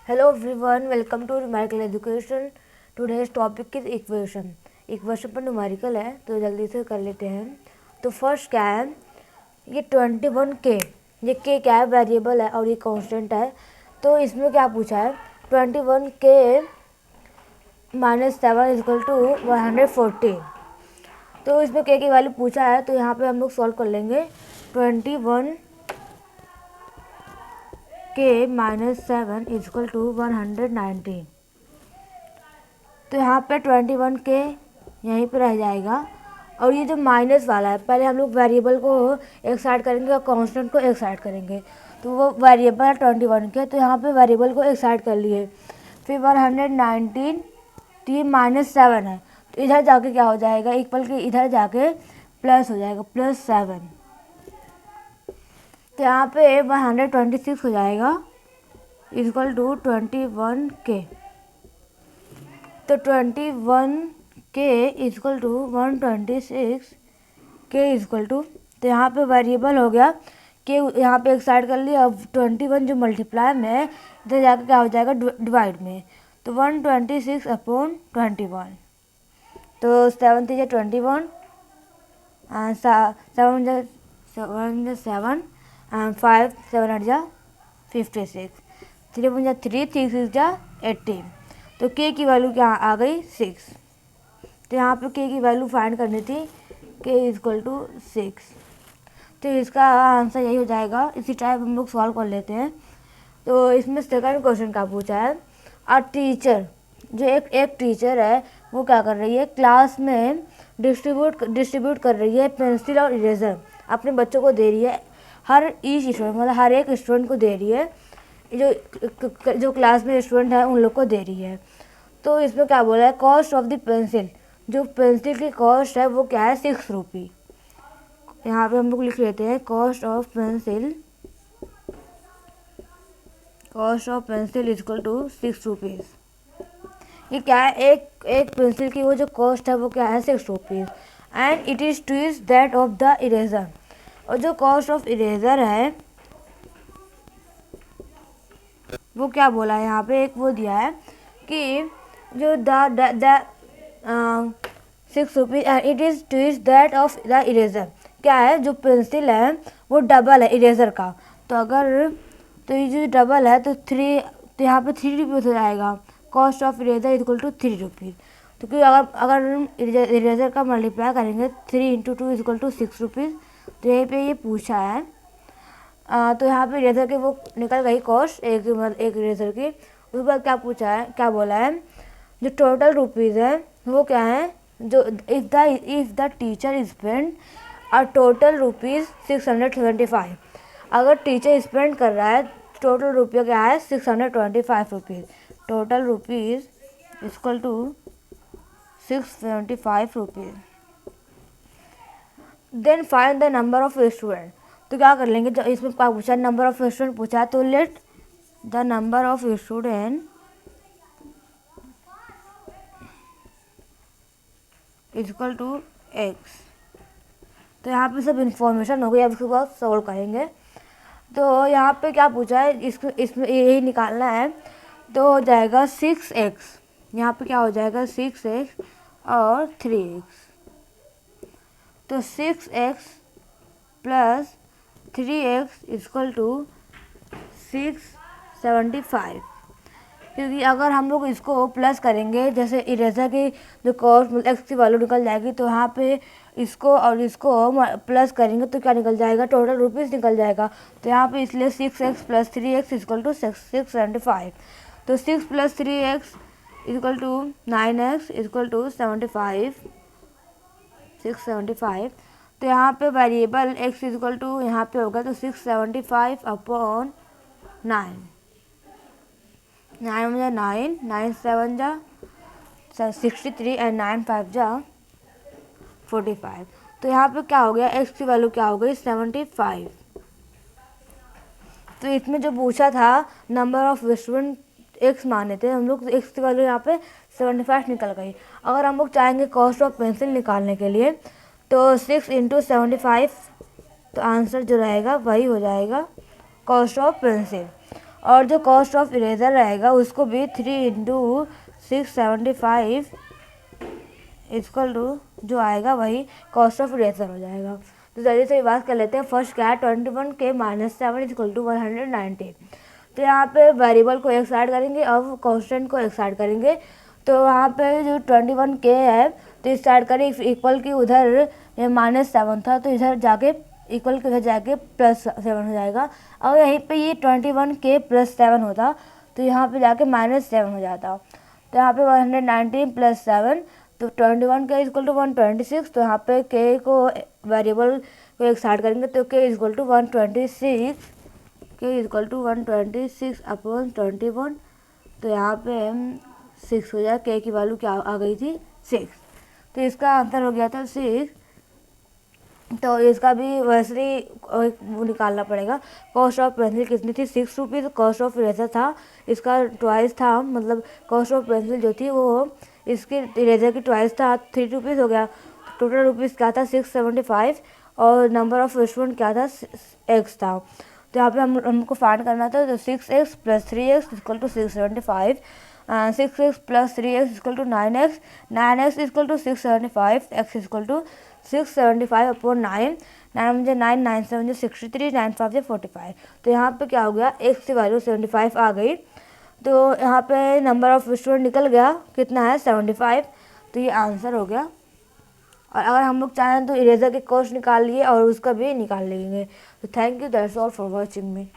Hello everyone, welcome to numerical education. Today's topic is equation. Equation पर numerical है तो जल्दी से कर लेते हैं। तो फर्स्ट क्या है, ये 21K, ये K क्या है, वेरिएबल है और ये कांस्टेंट है। तो इसमें क्या पूछा है, 21K -7 इजकल टू 114। तो इसमें K की वैल्यू पूछा है, तो यहाँ पे हम लोग सॉल्व कर लेंगे। 21K -7 is equal to 119। तो यहाँ पे 21K यहीं पे रह जाएगा और ये जो माइनस वाला है, पहले हम लोग वेरिएबल को एक साइड करेंगे और कांस्टेंट को एक साइड करेंगे। तो वो वेरिएबल है 21K, तो यहाँ पे वेरिएबल को एक साइड कर लिए। फिर 119, तो ये -7 है, तो इधर जाके क्या हो जाएगा, इक्वल के इधर जाके प्लस हो जाएगा, +7। तो यहाँ पे 126 हो जाएगा इक्वल टू 21K। तो 21K equal to 126K equal to, तो यहाँ पे वेरिएबल हो गया कि यहाँ पे एक साइड कर लिया। अब 21 जो मल्टीप्लाई में इधर जाकर क्या हो जाएगा, डिवाइड में। तो 126/21। तो 7 3 21, 7 7 and 5 7 8 56, 3 3 3 6 18। तो K की वैल्यू क्या आ गई, 6। तो यहाँ पे K की वैल्यू फाइंड करनी थी, K इक्वल टू 6। तो इसका आंसर यही हो जाएगा। इसी टाइप हम लोग सॉल्व कर लेते हैं। तो इसमें सेकंड क्वेश्चन का पूछा है, अ टीचर, जो एक टीचर है वो क्या कर रही है, क्लास में डिस्ट्रीब्यूट कर रही है पेंसिल और इरेजर, अपने बच्चों को दे रही है। हर स्टूडेंट, मतलब हर एक स्टूडेंट को दे रही है, जो क्लास में स्टूडेंट है उन लोग को दे रही है। तो इसमें क्या बोला है, कॉस्ट ऑफ द पेंसिल, जो पेंसिल की कॉस्ट है वो क्या है, 6 रुपी। यहाँ पे हम लोग लिख लेते हैं cost of pencil equal to 6 rupees. ये क्या है, एक पेंसिल की वो जो कॉस्ट है वो क्या है, 6 rupees. And it is twice that of the eraser, और जो कॉस्ट ऑफ इरेजर है वो क्या बोला है, यहाँ पे एक वो दिया है कि जो the 6 rupees and it is twice that of the eraser, क्या है, जो पेंसिल है वो डबल है इरेजर का। तो अगर तो ये जो डबल है तो 3, तो यहाँ पे 3 रुपीज़ हो जाएगा। Cost of eraser equal to 3 rupees. तो क्योंकि अगर इरेजर का मल्टीप्लाई करेंगे 3 × 2 इक्वल टू 6 रुपीज़। तो यहीं पे ये पूछा है। तो यहाँ पे इरेजर की वो निकल गई कॉस्ट, एक इरेजर की। उसके बाद क्या पूछा है, क्या बोला है, जो टोटल रुपीज़ है वो क्या है, जो if the teacher spend a total rupees 675, अगर टीचर स्पेंड कर रहा है टोटल रुपया क्या है, 625 rupees. Total rupees equal to 675 rupees. Then find the number of student. तो क्या कर लेंगे, जब इसमें क्या पूछा, नंबर ऑफ स्टूडेंट पूछा है, तो let the number of student equal to x। तो यहाँ पे सब इंफॉर्मेशन हो गई, अब इसके बाद सॉल्व करेंगे। तो यहाँ पे क्या पूछा है, इसमें यही निकालना है। तो हो जाएगा 6x, यहाँ पे क्या हो जाएगा 6x और 3x। तो 6x plus 3x equal to 675। क्योंकि अगर हम लोग इसको प्लस करेंगे, जैसे इरेजर की जो कॉस्ट एक्स की वैल्यू निकल जाएगी, तो यहाँ पे इसको और इसको प्लस करेंगे तो क्या निकल जाएगा, टोटल रुपीज़ निकल जाएगा। तो यहाँ पे इसलिए 6x plus 3x equal to 675। तो 6 + 3x equal to 9x equal to 75, 675। तो यहाँ पे वेरिएबल x इक्वल टू यहाँ पे होगा, तो 675/9। 9 9 9 7 63 एंड 9 5 45। तो यहाँ पे क्या हो गया, x की वैल्यू क्या हो गई, 75। तो इसमें जो पूछा था नंबर ऑफ स्टूडेंट x माने थे हम लोग, x की वैल्यू यहाँ पे 75 निकल गई। अगर हम लोग चाहेंगे कॉस्ट ऑफ पेंसिल निकालने के लिए, तो 6 × 75, तो आंसर जो रहेगा वही हो जाएगा कॉस्ट ऑफ पेंसिल। और जो कॉस्ट ऑफ इरेज़र रहेगा उसको भी 3 × 675 इक्वल टू जो आएगा वही कॉस्ट ऑफ इरेज़र हो जाएगा। तो जल्दी से बात कर लेते हैं। फर्स्ट क्या है, 21K - 7 इक्वल टू 190। तो यहाँ पे वेरिएबल को एक साइड करेंगे और कांस्टेंट को एक साइड करेंगे। तो वहाँ पे जो 21K है तो इस साइड करें इक्वल की उधर ये -7 था तो इधर जाके इक्वल के उधर जाके +7 हो जाएगा। और यहीं पे ये 21K + 7 होता तो यहाँ पे जाके -7 हो जाता। तो यहाँ पे 119 + 7 तो 21K इक्वल टू 126। तो यहाँ पे K को वेरिएबल को एक साइड करेंगे तो K equal to 126, K equal to 126/21। तो यहाँ पे 6 हो जाए। K की वैल्यू क्या आ गई थी, 6। तो इसका आंसर हो गया था 6। तो इसका भी वैसे ही वो निकालना पड़ेगा। कॉस्ट ऑफ पेंसिल कितनी थी, 6 रुपीज़। कॉस्ट ऑफ इरेज़र था इसका ट्वाइस था, मतलब कॉस्ट ऑफ पेंसिल जो थी वो इसकी इरेज़र की ट्वाइस था, 3 रुपीज़ हो गया। टोटल रुपीज़ क्या था, 675। और नंबर ऑफ स्टूडेंट क्या था, x था। तो यहाँ पे हमको फाइंड करना था। तो 6x + 3x equal to 675, 6x + 3x equal to 9x, 9x equal to 675, x equal to 675/9। 9 मुझे 9, 9 से मुझे 63, 9 5 से 45। तो यहाँ पे क्या हो गया, x की वैल्यू 75 आ गई। तो यहाँ पे नंबर ऑफ स्टूडेंट निकल गया, कितना है, 75। तो ये आंसर हो गया। और अगर हम लोग चाहें तो इरेज़र के कॉस्ट निकाल लिए और उसका भी निकाल लेंगे। तो thank you, that's all for watching me.